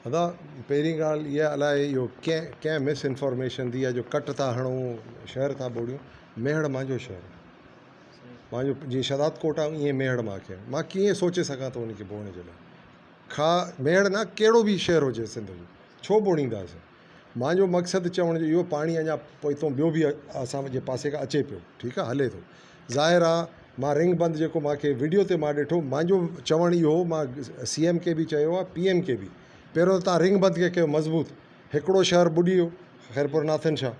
दादा पहिरीं ॻाल्हि इहा अलाए इहो कंहिं मिसइंफॉर्मेशन दी आहे जो कट था हणूं शहर था ॿोड़ियूं। मेहड़ मुंहिंजो शहर मुंहिंजो जीअं शहदाद कोट आहे ईअं मेहड़ मूंखे मां कीअं सोचे सघां थो उनखे बोड़ण जे लाइ। मेहड़ न कहिड़ो बि शहर हुजे सिंध जो छो ॿोड़ींदासीं। मुंहिंजो मक़सदु चवण जो इहो पाणी अञा पोइतो ॿियो बि असांजे पासे खां अचे पियो, ठीकु आहे, हले थो। ज़ाहिर आहे मां रिंग बंदि जेको मूंखे वीडियो ते मां ॾिठो, मुंहिंजो चवणु इहो मां CM खे बि चयो आहे, PM खे बि, पहिरियों तव्हां रिंग बंदि खे कयो मज़बूत। हिकिड़ो शहर ॿुॾी वियो ख़ैरपुर नाथन शाह,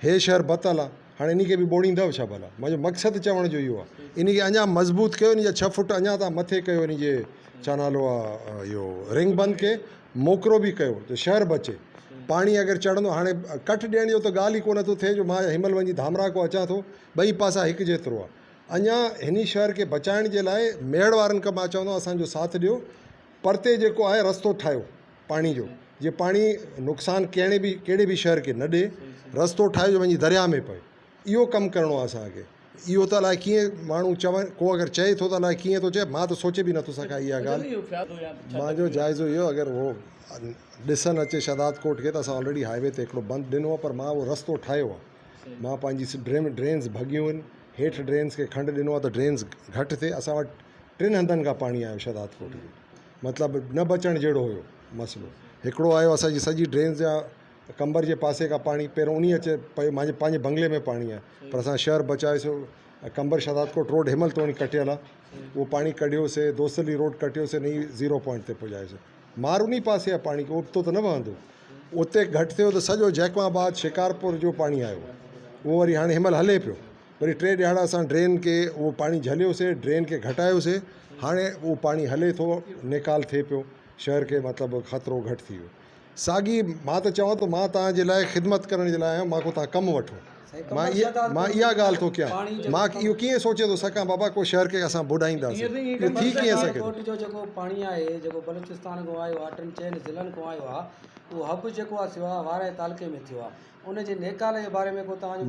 हे शहर बतल आहे, हाणे इन खे बि ॿोड़ींदव छा भला। मुंहिंजो मक़सदु चवण जो इहो आहे, इन खे अञा मज़बूत कयो, इन जा 6 फुट अञा तव्हां मथे कयो, इन जे छा नालो आहे इहो रिंग बंदि खे मोकिरो बि कयो त शहर बचे। पाणी अगरि चढ़ंदो, हाणे कट ॾियण जो त ॻाल्हि ई कोन थो थिए जो मां हिनमहिल वञी धामरा को अचां थो, ॿई पासा हिकु जेतिरो आहे। अञा हिन शहर खे बचाइण जे लाइ मेहड़ वारनि खां मां चवंदो असांजो साथ ॾियो, परते जेको आहे रस्तो ठाहियो पाणी जो, जीअं पाणी नुक़सानु कहिड़े बि शहर खे न ॾिए, रस्तो ठाहियो जो वञी दरिया में पए। इहो कमु करिणो आहे असांखे। इहो त अलाए कीअं माण्हू चवनि, को अगरि चए थो त अलाए कीअं थो चए, मां त सोचे बि नथो सघां इहा ॻाल्हि। मुंहिंजो जाइज़ो इहो, अगरि उहो ॾिसणु अचे शहदाद कोट खे त असां ऑलरेडी हाईवे ते हिकिड़ो बंदि ॾिनो आहे, पर मां उहो रस्तो ठाहियो आहे। मां पंहिंजी ड्रेन्स भॻियूं आहिनि, हेठि ड्रेन्स खे खंडु ॾिनो आहे त ड्रेन्स घटि थिए। असां वटि 3 हंधनि खां पाणी आयो शहदाद कोट में, मतिलबु न बचण जहिड़ो हुयो मसइलो। हिकिड़ो आयो असांजी सॼी ड्रेन्स जा कंबर जे पासे खां पाणी, पहिरियों उन अचे पियो, पंहिंजे बंगले में पाणी आहे, पर असां शहर बचायोसीं। कंबर शहदाद कोट रोड हिमल ताईं कटियल आहे, उहो पाणी कढियोसीं, दोस्तली रोड कटियोसीं, नई 0 पॉइंट ते पहुचायोसीं। मार उन पासे आहे पाणी, उतो त न वहंदो, उते घटि थियो त सॼो जैकमाबाद शिकारपुर जो पाणी आयो, उहो वरी हाणे हिमल हले पियो। वरी 3 ॾियारा असां ड्रेन खे उहो पाणी झलियोसीं, ड्रेन खे घटायोसीं, हाणे उहो पाणी हले थो, निकाल थिए पियो, शहर खे मतिलबु ख़तरो घटि थी वियो। साॻी मां त चवां थो, मां तव्हांजे लाइ ख़िदमत करण जे लाइ आहियां, मां को तव्हां कमु वठो। मां इहा ॻाल्हि थो कयां, मां इहो कीअं सोचे थो सघां बाबा को शहर खे असां बुॾाईंदासीं, इहो थी कीअं सघे। कोट जो जेको पाणी आहे, जेको बलूचिस्तान खां आयो आहे, 4 ज़िलनि खां आयो आहे, उहो हब जेको आहे थियो आहे वारे तालुके में थियो आहे। उनजे नेकाल जे बारे में को तव्हांजो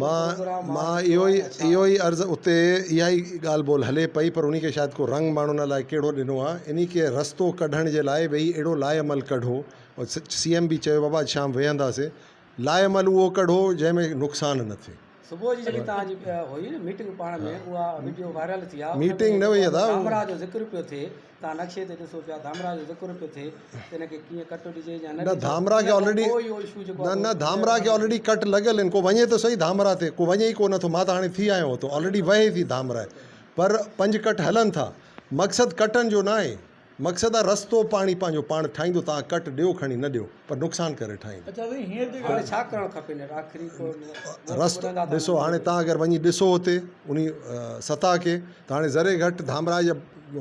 मां इहो ई अर्ज़ु, उते इहा ई ॻाल्हि ॿोल हले पई, पर उन खे शायदि को रंग माण्हुनि अलाए कहिड़ो ॾिनो आहे। इन खे रस्तो कढण जे लाइ भई अहिड़ो लाइअमल कढो, CM बि चयो बाबा शाम वेहंदासीं, लाइअमल उहो कढो जंहिंमें नुक़सानु न थिए। सुबुह जी जॾहिं तव्हांजी हुई न मीटिंग पाण में, उहा वीडियो वायरल थी आहे। मीटिंग न हुई दादा, धामरा जो ज़िक्र पियो थिए, तव्हां नक्शे ते ॾिसो पिया, धामरा जो ज़िक्र पियो थिए, हिनखे कीअं कट ॾिजे या न। धामरा खे ऑलरेडी न धामरा खे ऑलरेडी कट लॻियल आहिनि, को वञे त सही धामरा ते, को वञे ई कोन थो। मां त हाणे थी आयो हुतो, ऑलरेडी वहे थी धामरा, पर 5 कट हलनि था। मक़सदु कटनि जो न आहे, मक़सदु आहे रस्तो पाणी पंहिंजो पाण ठाहींदो, तव्हां कट ॾियो खणी न ॾियो, पर नुक़सानु करे ठाहींदो। छा करणु खपे आख़िरी रस्तो ॾिसो, हाणे तव्हां अगरि वञी ॾिसो हुते उन सतह खे, त हाणे ज़रे घटि धामरा जा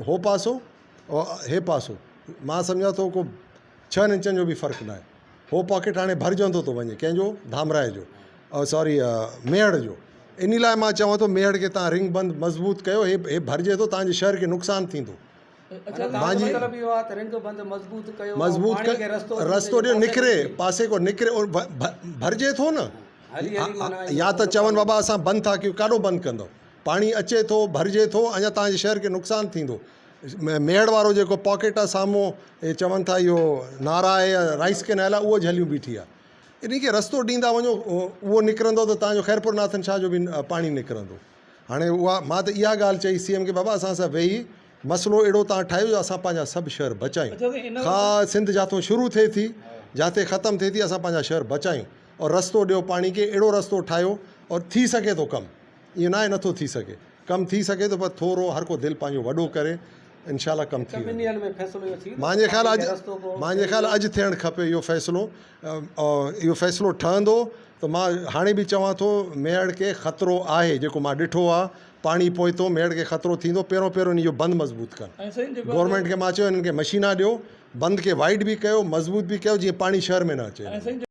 हो पासो हे पासो, मां सम्झां थो को 6 इंचनि जो बि फ़र्क़ु न आहे। हो पॉकेट हाणे भरिजंदो थो वञे, कंहिंजो धामराए जो, सॉरी मेहड़ जो। इन लाइ मां चवां थो मेहड़ खे तव्हां रिंग बंदि मज़बूत कयो, हे भरिजे थो, तव्हांजे शहर खे नुक़सानु थींदो। मज़बूत रस्तो ॾियो, निकिरे पासे को निकिरे और भरिजे थो न। या त चवनि बाबा असां बंदि था कयूं, काॾो बंदि कंदो, पाणी अचे थो, भरिजे थो, अञा तव्हांजे शहर खे नुक़सानु थींदो। मेहड़ वारो जेको पॉकेट आहे साम्हूं, हे चवनि था इहो नारा आहे या राइस कैनाल आहे, उहो झलियूं बीठी आहे। इन खे रस्तो ॾींदा वञो, उहो निकिरंदो त तव्हांजो ख़ैरपुर नाथन शाह जो बि पाणी निकिरंदो। हाणे उहा मां त इहा ॻाल्हि चई CM खे, बाबा असां सां वेही मसइलो अहिड़ो तव्हां ठाहियो जो असां पंहिंजा सभु शहर बचायूं। ख़ासि सिंध जिथां शुरू थिए थी, जिते ख़तमु थिए थी, असां पंहिंजा शहर बचायूं। और रस्तो ॾियो पाणी खे, अहिड़ो रस्तो ठाहियो, और थी सघे थो कमु, ईअं न आहे नथो थी सघे, कमु थी सघे थो, पर थोरो हर को दिलि पंहिंजो वॾो करे, इंशाल्लाह कमु थी वेंदो। मुंहिंजे ख़्याल अॼु थियणु खपे इहो फ़ैसिलो ठहंदो त मां हाणे बि चवां थो, मेहड़ खे ख़तरो आहे, जेको मां ॾिठो आहे पाणी पोइतो, मेहड़ खे ख़तरो थींदो। पहिरियों इन जो बंदि मज़बूत कनि, गवर्नमेंट खे मां चयो हिननि खे मशीना ॾियो, बंदि खे वाइड बि कयो, मज़बूत बि कयो, जीअं पाणी शहर में न अचे।